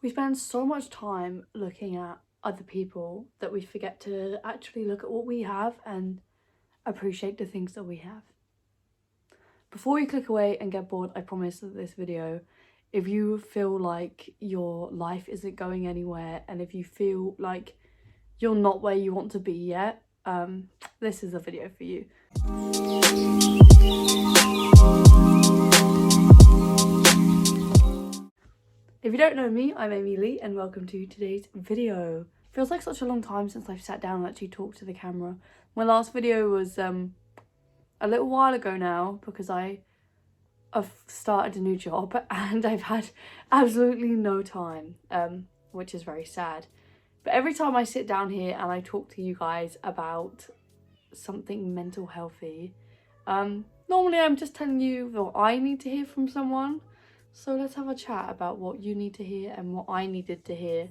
We spend so much time looking at other people that we forget to actually look at what we have and appreciate the things that we have. Before you click away and get bored, I promise that this video, if you feel like your life isn't going anywhere and if you feel like you're not where you want to be yet, this is a video for you. If you don't know me, I'm Amy Lee and welcome to today's video. Feels like such a long time since I've sat down and actually talked to the camera. My last video was a little while ago now because I've started a new job and I've had absolutely no time, which is very sad. But every time I sit down here and I talk to you guys about something mental healthy, normally I'm just telling you what I need to hear from someone. So let's have a chat about what you need to hear and what I needed to hear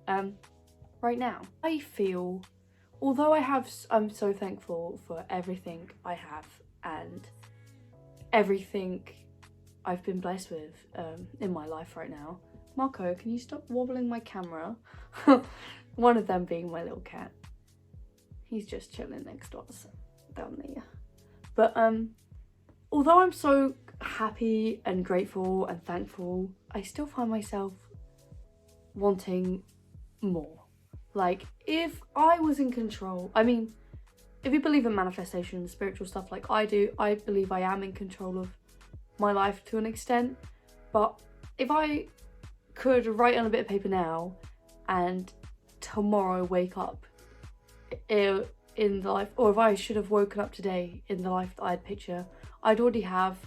right now. I feel, although I'm so thankful for everything I have and everything I've been blessed with in my life right now. Marco, can you stop wobbling my camera? One of them being my little cat. He's just chilling next to us down there. But although I'm so happy and grateful and thankful, I still find myself wanting more. Like, if I was in control, I mean, if you believe in manifestation and spiritual stuff like I do, I believe I am in control of my life to an extent. But if I could write on a bit of paper now and tomorrow wake up in the life, or if I should have woken up today in the life that I'd picture, I'd already have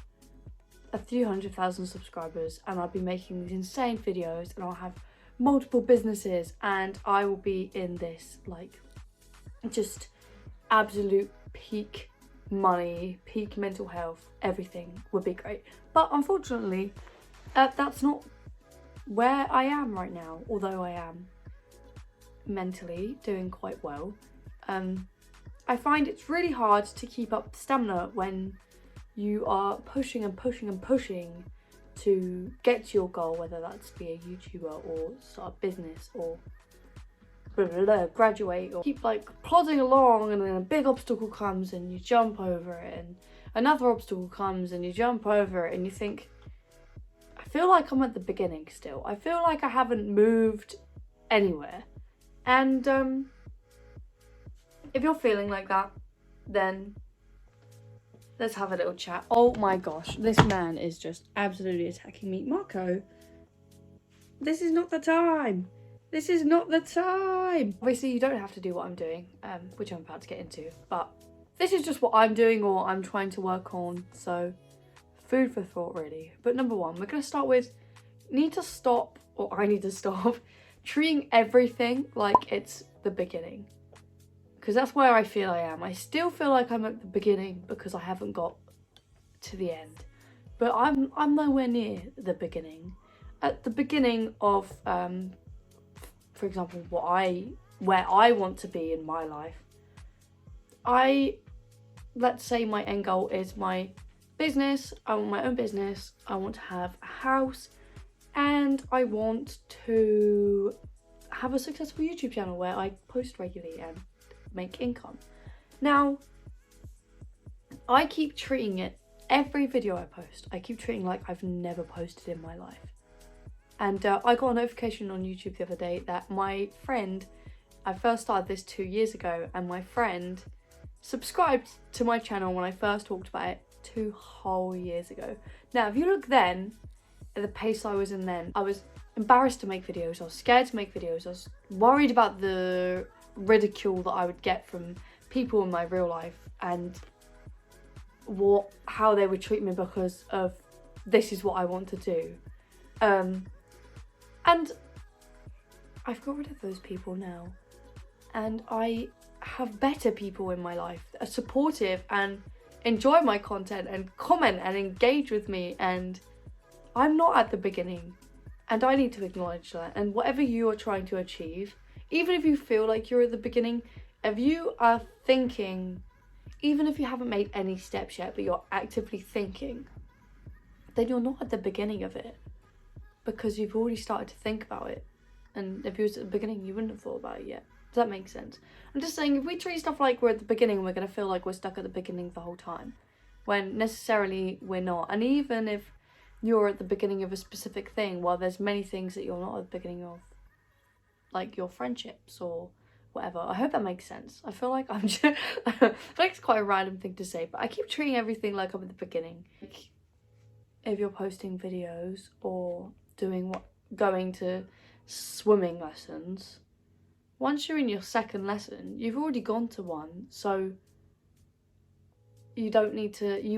a few 100,000 subscribers and I'll be making these insane videos and I'll have multiple businesses and I will be in this like just absolute peak money, peak mental health, everything would be great. But unfortunately that's not where I am right now, although I am mentally doing quite well. I find it's really hard to keep up stamina when you are pushing and pushing and pushing to get to your goal, whether that's be a YouTuber or start a business or blah, blah, blah, graduate, or keep like plodding along and then a big obstacle comes and you jump over it and another obstacle comes and you jump over it and you think, I feel like I'm at the beginning still. I feel like I haven't moved anywhere. And if you're feeling like that, then let's have a little chat. Oh my gosh, this man is just absolutely attacking me. Marco, this is not the time. This is not the time. Obviously, you don't have to do what I'm doing, which I'm about to get into, but this is just what I'm doing or I'm trying to work on. So food for thought, really. But number one, we're going to start with, I need to stop treating everything like it's the beginning. Because that's where I feel I am. I still feel like I'm at the beginning because I haven't got to the end. But I'm nowhere near the beginning. At the beginning of, for example, where I want to be in my life, let's say my end goal is my business. I want my own business. I want to have a house. And I want to have a successful YouTube channel where I post regularly and make income. Now, I keep treating it, every video I post, I keep treating like I've never posted in my life. And I got a notification on YouTube the other day that my friend, I first started this 2 years ago, and my friend subscribed to my channel when I first talked about it 2 whole years ago. Now, if you look then, at the pace I was in then, I was embarrassed to make videos, I was scared to make videos, I was worried about the ridicule that I would get from people in my real life and how they would treat me because of this is what I want to do. And I've got rid of those people now and I have better people in my life that are supportive and enjoy my content and comment and engage with me, and I'm not at the beginning and I need to acknowledge that. And whatever you are trying to achieve, even if you feel like you're at the beginning, if you are thinking, even if you haven't made any steps yet, but you're actively thinking, then you're not at the beginning of it. because you've already started to think about it. And if it was at the beginning, you wouldn't have thought about it yet. Does that make sense? I'm just saying, if we treat stuff like we're at the beginning, we're going to feel like we're stuck at the beginning the whole time, when necessarily we're not. And even if you're at the beginning of a specific thing, well, there's many things that you're not at the beginning of, like your friendships or whatever. I hope that makes sense. I feel like I'm just, I feel like it's quite a random thing to say, but I keep treating everything like I'm at the beginning. Like, if you're posting videos or going to swimming lessons, once you're in your second lesson, you've already gone to one, so you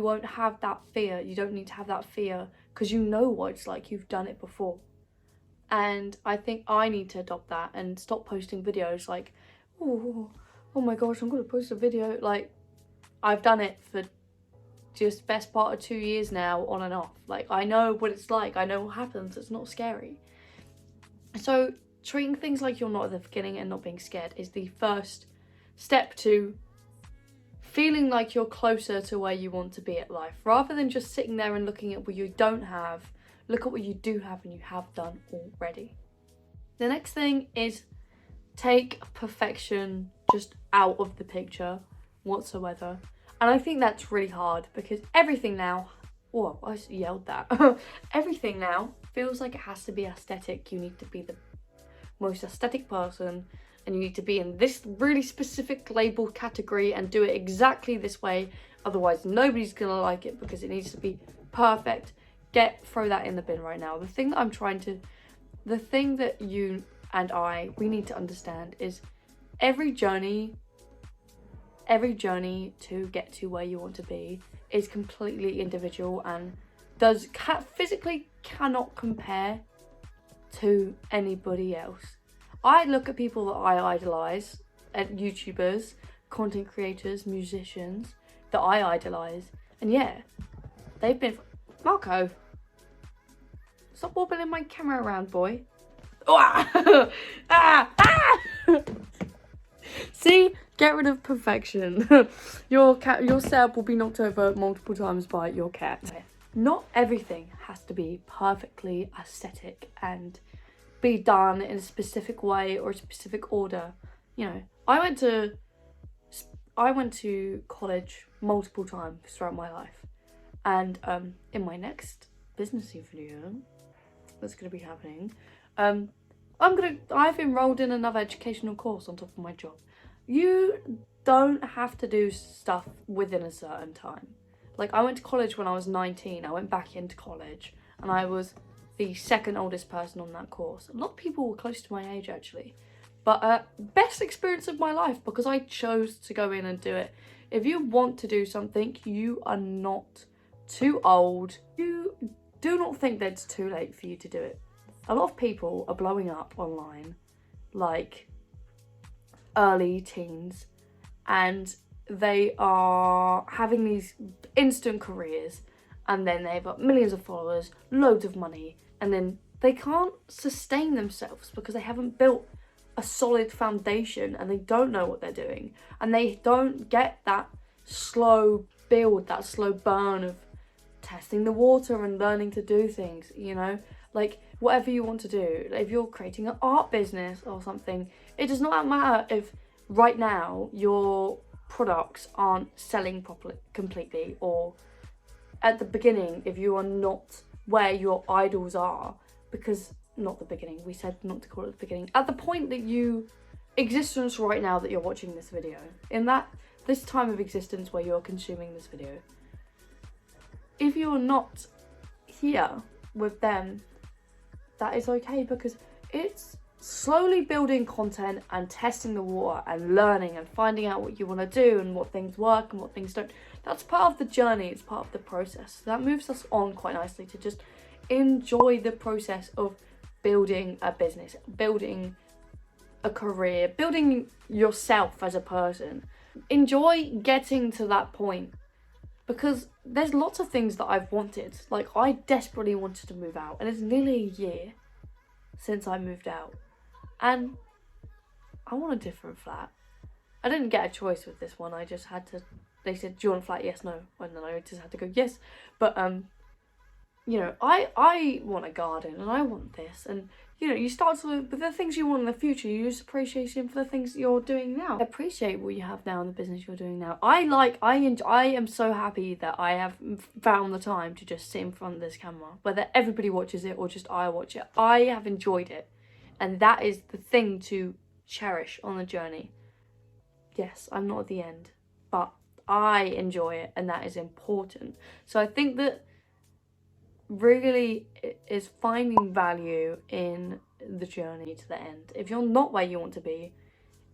won't have that fear. You don't need to have that fear because you know what it's like. You've done it before. And I think I need to adopt that and stop posting videos like, oh my gosh, I'm going to post a video. Like, I've done it for just best part of 2 years now, on and off. Like, I know what it's like. I know what happens. It's not scary. So treating things like you're not at the beginning and not being scared is the first step to feeling like you're closer to where you want to be at life, rather than just sitting there and looking at what you don't have. Look at what you do have and you have done already. The next thing is take perfection just out of the picture whatsoever. And I think that's really hard because everything now, whoa, I just yelled that. Everything now feels like it has to be aesthetic. You need to be the most aesthetic person and you need to be in this really specific label category and do it exactly this way. Otherwise, nobody's gonna like it because it needs to be perfect. Throw that in the bin right now. The thing that you and we need to understand is every journey to get to where you want to be is completely individual and physically cannot compare to anybody else. I look at people that I idolize, at YouTubers, content creators, musicians that I idolize, and yeah, they've been. Marco, stop wobbling my camera around, boy. See, get rid of perfection. Your setup will be knocked over multiple times by your cat. Not everything has to be perfectly aesthetic and be done in a specific way or a specific order. You know, I went to college multiple times throughout my life, and in my next businessy video that's gonna be happening, I've enrolled in another educational course on top of my job. You don't have to do stuff within a certain time. Like, I went to college when I was 19. I went back into college and I was the second oldest person on that course. A lot of people were close to my age actually. But best experience of my life because I chose to go in and do it. If you want to do something, you are not too old. You do not think that it's too late for you to do it. A lot of people are blowing up online like early teens and they are having these instant careers and then they've got millions of followers, loads of money, and then they can't sustain themselves because they haven't built a solid foundation and they don't know what they're doing and they don't get that slow build, that slow burn of testing the water and learning to do things, you know? Like, whatever you want to do, if you're creating an art business or something, it does not matter if right now your products aren't selling properly, completely, or at the beginning, if you are not where your idols are, because not the beginning, we said not to call it the beginning, at the point that you existence right now that you're watching this video, in this time of existence where you're consuming this video, if you're not here with them, that is okay, because it's slowly building content and testing the water and learning and finding out what you want to do and what things work and what things don't. That's part of the journey, it's part of the process. That moves us on quite nicely to just enjoy the process of building a business, building a career, building yourself as a person. Enjoy getting to that point, because there's lots of things that I've wanted. Like, I desperately wanted to move out, and it's nearly a year since I moved out, and I want a different flat. I didn't get a choice with this one. I just had to, they said, do you want a flat? Yes, no. And then I just had to go yes. But you know, I want a garden and I want this, and you know, you start to look, but the things you want in the future, you lose appreciation for the things that you're doing now. Appreciate what you have now and the business you're doing now. I am so happy that I have found the time to just sit in front of this camera, whether everybody watches it or just I watch it. I have enjoyed it, and that is the thing to cherish on the journey. Yes, I'm not at the end, but I enjoy it, and that is important. So I think that really is finding value in the journey to the end. If you're not where you want to be,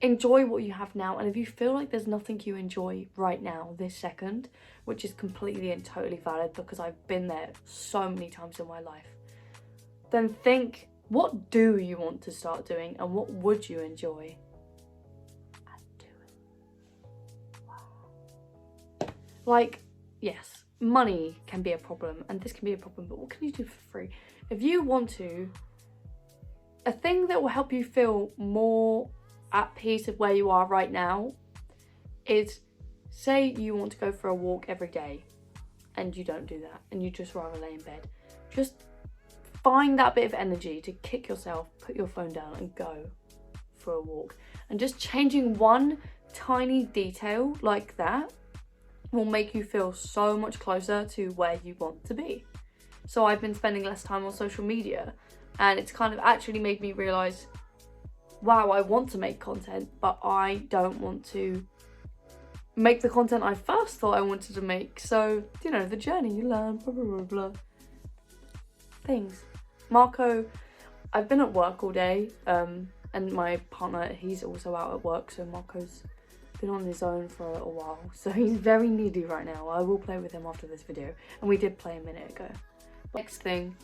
enjoy what you have now. And if you feel like there's nothing you enjoy right now, this second, which is completely and totally valid because I've been there so many times in my life, then think, what do you want to start doing and what would you enjoy? And do it. Wow. Like, yes, money can be a problem and this can be a problem, but what can you do for free? If you want to, a thing that will help you feel more at peace of where you are right now is, say you want to go for a walk every day and you don't do that and you just rather lay in bed. Just find that bit of energy to kick yourself, put your phone down and go for a walk. And just changing one tiny detail like that will make you feel so much closer to where you want to be. So I've been spending less time on social media, and it's kind of actually made me realise, wow, I want to make content, but I don't want to make the content I first thought I wanted to make. So, you know, the journey, you learn, blah, blah, blah, blah. Things. Marco, I've been at work all day, and my partner, he's also out at work, so Marco's been on his own for a little while, so he's very needy right now. I will play with him after this video, and we did play a minute ago. Next thing,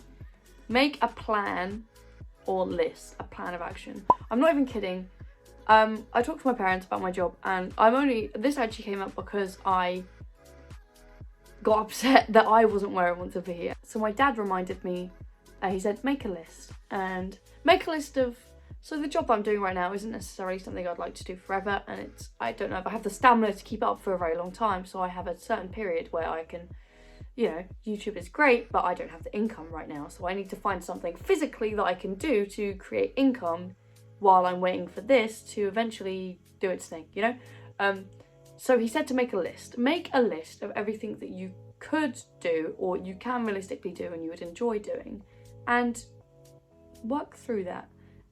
make a plan or list, a plan of action. I'm not even kidding. I talked to my parents about my job, and this actually came up because I got upset that I wasn't where I want to be. So my dad reminded me, he said, make a list, and make a list of, so the job I'm doing right now isn't necessarily something I'd like to do forever, and I don't know if I have the stamina to keep it up for a very long time, so I have a certain period where I can, you know, YouTube is great, but I don't have the income right now, so I need to find something physically that I can do to create income while I'm waiting for this to eventually do its thing, you know? So he said to make a list. Make a list of everything that you could do or you can realistically do and you would enjoy doing, and work through that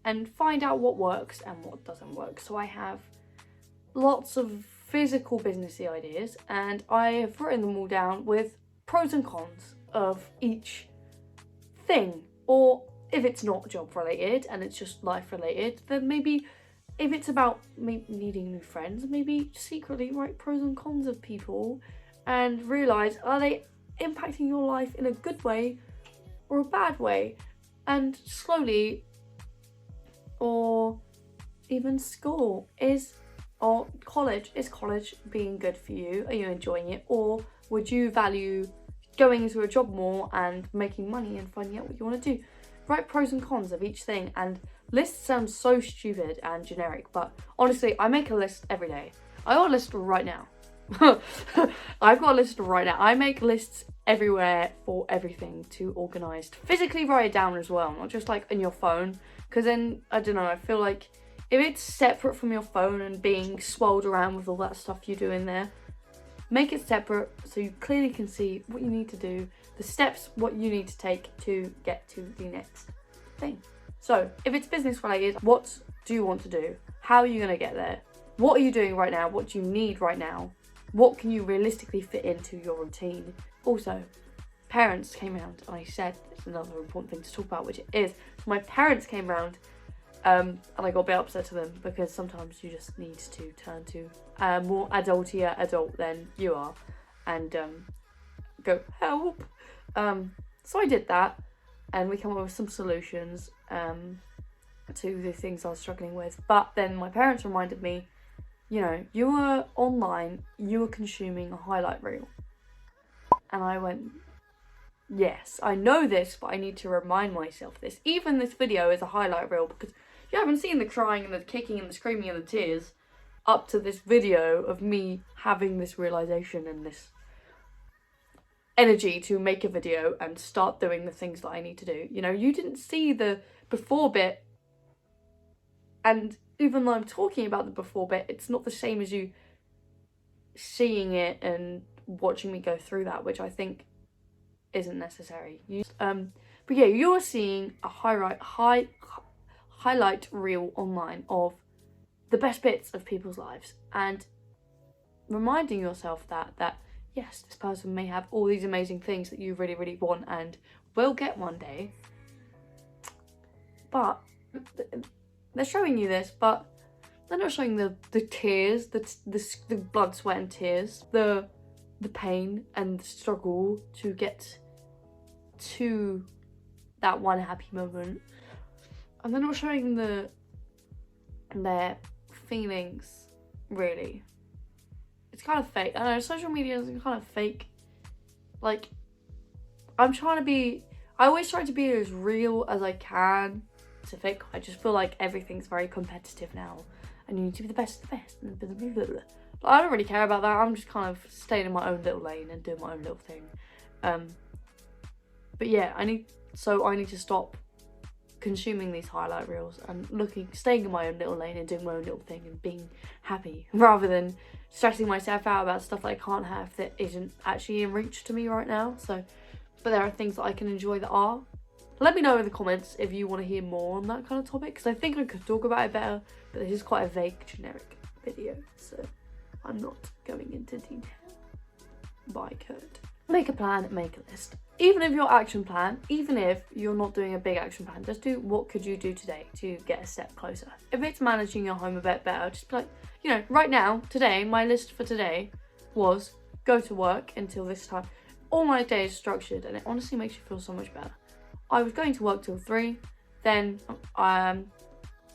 and find out what works and what doesn't work. So I have lots of physical businessy ideas, and I have written them all down with pros and cons of each thing. Or if it's not job related and it's just life related, then maybe if it's about needing new friends, maybe secretly write pros and cons of people and realise, are they impacting your life in a good way or a bad way? And slowly, or even school, or college, is college being good for you? Are you enjoying it? Or would you value going into a job more and making money and finding out what you want to do? Write pros and cons of each thing, and lists sound so stupid and generic, but honestly, I make a list every day. I got a list right now. I've got a list right now. I make lists everywhere for everything to organised. Physically write it down as well, not just like in your phone, because then, I don't know, I feel like if it's separate from your phone and being swirled around with all that stuff you do in there, make it separate so you clearly can see what you need to do, the steps, what you need to take to get to the next thing. So if it's business related, what do you want to do? How are you going to get there? What are you doing right now? What do you need right now? What can you realistically fit into your routine? Also, parents came around, and I said it's another important thing to talk about, which it is. So my parents came around, and I got a bit upset to them because sometimes you just need to turn to a more adultier adult than you are and go, help. So I did that, and we came up with some solutions to the things I was struggling with. But then my parents reminded me, you know, you were online, you were consuming a highlight reel. And I went, yes, I know this, but I need to remind myself this. Even this video is a highlight reel because you haven't seen the crying and the kicking and the screaming and the tears up to this video of me having this realisation and this energy to make a video and start doing the things that I need to do. You know, you didn't see the before bit, and even though I'm talking about the before bit, it's not the same as you seeing it and watching me go through that, which I think isn't necessary. But yeah, you're seeing a highlight reel online of the best bits of people's lives, and reminding yourself that yes, this person may have all these amazing things that you really, really want and will get one day, but they're showing you this, but they're not showing the tears, the blood, sweat and tears, the pain and the struggle to get to that one happy moment. And they're not showing their feelings, really. It's kind of fake. I know, social media is kind of fake. Like, I always try to be as real as I can to fake. I just feel like everything's very competitive now, and you need to be the best of the best. But I don't really care about that. I'm just kind of staying in my own little lane and doing my own little thing. But yeah, I need to stop consuming these highlight reels and staying in my own little lane and doing my own little thing and being happy, rather than stressing myself out about stuff that I can't have that isn't actually in reach to me right now. So, but there are things that I can enjoy that are. Let me know in the comments if you want to hear more on that kind of topic, because I think I could talk about it better, but this is quite a vague, generic video, so I'm not going into detail. But I could. Make a plan, make a list. Even if your action plan, even if you're not doing a big action plan, just do what could you do today to get a step closer. If it's managing your home a bit better, just be like, you know, right now, today, my list for today was go to work until this time. All my day is structured, and it honestly makes you feel so much better. I was going to work till 3, then I'm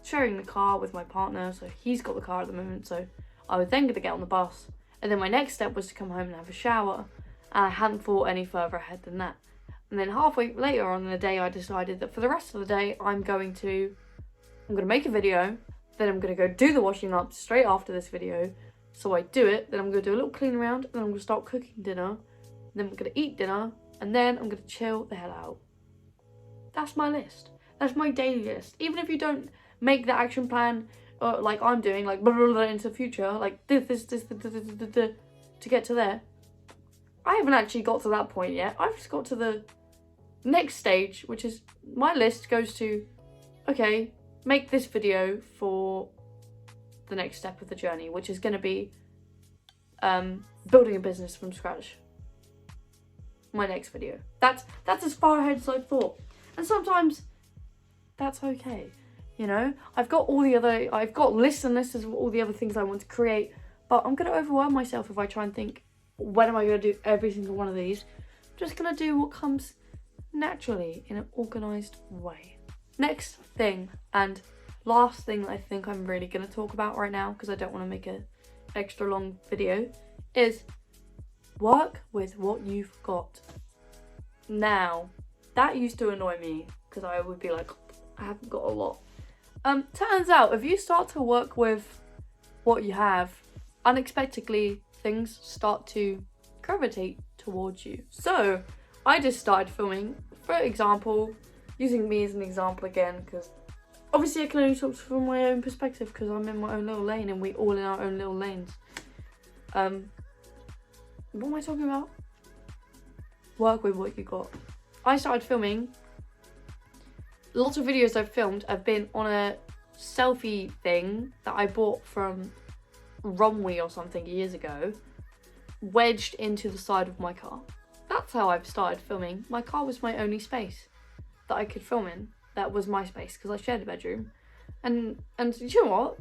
sharing the car with my partner, so he's got the car at the moment, so I was then going to get on the bus, and then my next step was to come home and have a shower, and I hadn't thought any further ahead than that. And then halfway later on in the day, I decided that for the rest of the day, I'm going to make a video, then I'm going to go do the washing up straight after this video. So I do it, then I'm going to do a little clean around, then I'm going to start cooking dinner, then I'm going to eat dinner, and then I'm going to chill the hell out. That's my list. That's my daily list. Even if you don't make the action plan, like I'm doing, like blah, blah, blah, into the future, like this, to get to there. I haven't actually got to that point yet. I've just got to the next stage, which is my list goes to, okay, make this video for the next step of the journey, which is going to be building a business from scratch. My next video. That's as far ahead as I thought. And sometimes that's okay. You know, I've got lists and lists of all the other things I want to create, but I'm going to overwhelm myself if I try and think, when am I going to do every single one of these? I'm just going to do what comes naturally in an organised way. Next thing and last thing that I think I'm really going to talk about right now, because I don't want to make an extra long video, is work with what you've got. Now, that used to annoy me because I would be like, I haven't got a lot. Turns out if you start to work with what you have, unexpectedly things start to gravitate towards you. So I just started filming, for example, using me as an example again, because obviously I can only talk from my own perspective because I'm in my own little lane and we all in our own little lanes. What am I talking about? Work with what you got. I started filming. Lots of videos I've filmed have been on a selfie thing that I bought from Romwe or something years ago, wedged into the side of my car. That's how I've started filming. My car was my only space that I could film in. That was my space because I shared a bedroom. And you know what?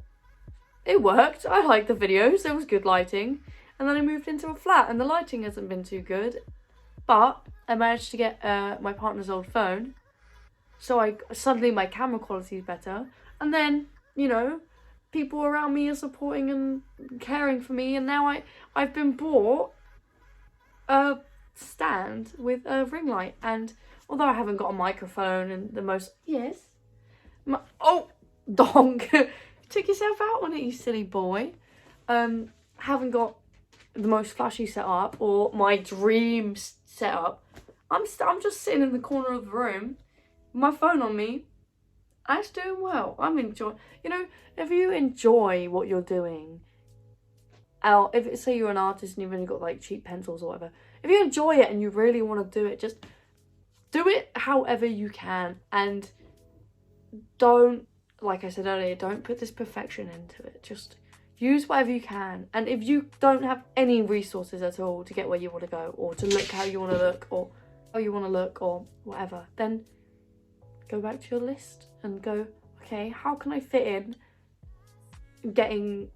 It worked. I liked the videos. There was good lighting. And then I moved into a flat and the lighting hasn't been too good. But I managed to get my partner's old phone. So suddenly my camera quality is better. And then, you know, people around me are supporting and caring for me, and now I've been bought a stand with a ring light, and although I haven't got a microphone and the most donk took yourself out on it, you silly boy. Haven't got the most flashy setup or my dream set up. I'm just sitting in the corner of the room, with my phone on me. And it's doing well. I'm enjoying. You know, if you enjoy what you're doing, if say you're an artist and you've only got like cheap pencils or whatever, if you enjoy it and you really want to do it, just do it however you can, and don't, like I said earlier, don't put this perfection into it. Just use whatever you can. And if you don't have any resources at all to get where you want to go, or to look how you want to look, or how you want to look, or whatever, then go back to your list and go, okay, how can I fit in getting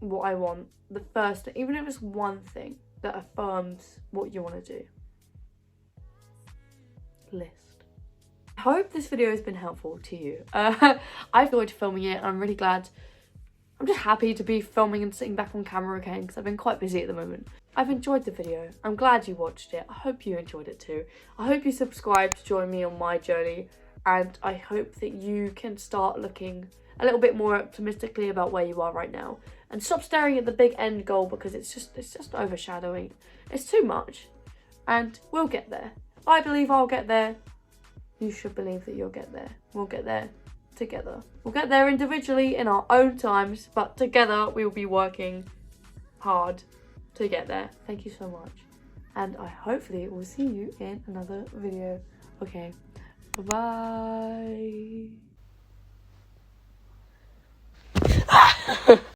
what I want? The first, even if it's one thing that affirms what you want to do. List. I hope this video has been helpful to you. I've enjoyed filming it. I'm really glad. I'm just happy to be filming and sitting back on camera again, because I've been quite busy at the moment. I've enjoyed the video. I'm glad you watched it. I hope you enjoyed it too. I hope you subscribe to join me on my journey, and I hope that you can start looking a little bit more optimistically about where you are right now, and stop staring at the big end goal, because it's just overshadowing. It's too much, and we'll get there. I believe I'll get there. You should believe that you'll get there. We'll get there together. We'll get there individually in our own times, but together we will be working hard to get there. Thank you so much, and I hopefully will see you in another video. Okay, bye.